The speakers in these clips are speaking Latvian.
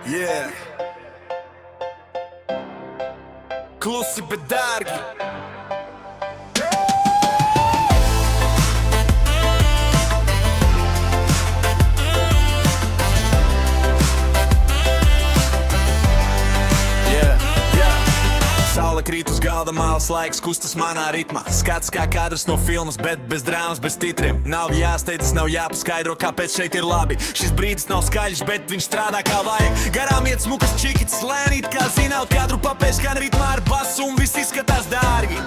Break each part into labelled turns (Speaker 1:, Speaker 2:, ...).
Speaker 1: Yeah. Klusi bet dārgi. Saule krīt uz galda, māls laiks kustas manā ritmā. Skats kā kadrs no filmas, bet bez drāmas, bez titriem. Nav jāsteidzas, nav jāpaskaidro, kāpēc šeit ir labi. Šis brīdis nav skaļš, bet viņš strādā kā vajag. Garām iet smukas čikits, lēnīt kā zināt. Katru papēs skan ritmā ar basu un viss izskatās dārgi.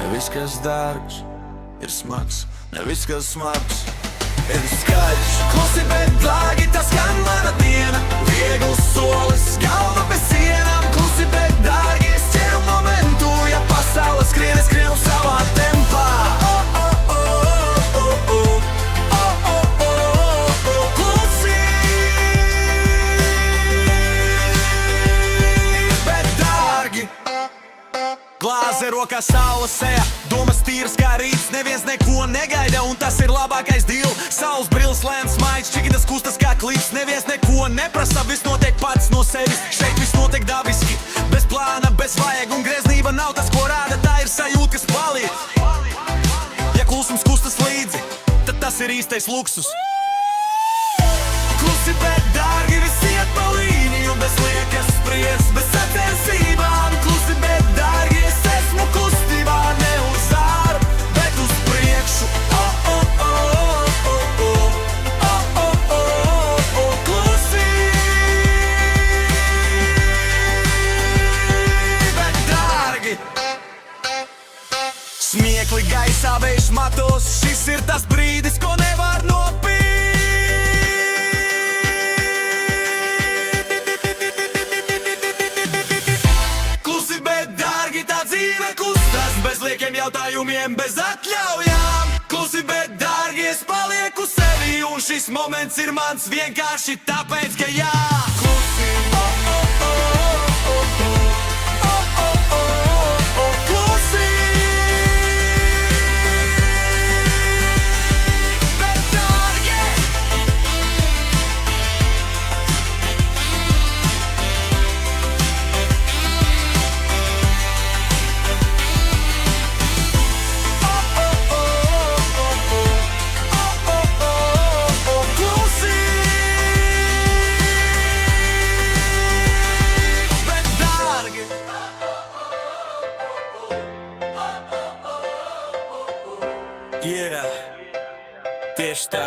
Speaker 1: Ne viss, kas dārgs, ir smags. Ne viss, kas smags, ir skaļš. Klusi, bet dārgi, tas skan mana diena. Viegls solis, galva bez sienām. Klusi, bet dārgi, es ķeru momentu. Ja pasaule skrien, es skrienu savā tempā. Klusi, bet dārgi. Glāze rokā, saule sejā, domas tīras kā rīts. Neviens neko negaida, un tas ir labākais deal. Saules brilles lēns maigs, čikinas kustas kā klīps. Neviens neko neprasa, viss notiek pats no sevis. Šeit viss notiek dabiski, bez plāna, bez vajag. Un greznība nav tas, ko rāda, tā ir sajūta, kas paliek. Ja klusums kustas līdzi, tad tas ir īstais luksus. Klusi, bet dārgi, viss iet pa līniju. Bez liekas spriedz, bez sacensībām. Klusi, bet dārgi, es esmu kustībā. Ne uz āru, bet uz priekšu. Klusi, bet dārgi. Smiekli gaisā, vējš matos. Šis ir tas brīdis, ko nevar nopīt. Klusi, bet dārgi, tā dzīve kustas. Bez liekiem jautājumiem, bez atļaujām. Klusi, bet dārgi, es palieku sevi. Un šis moments ir mans vienkārši tāpēc, ka jā. Klusi, klusi, bet dārgi. Klusi, bet dārgi. Yeah, tieši tā.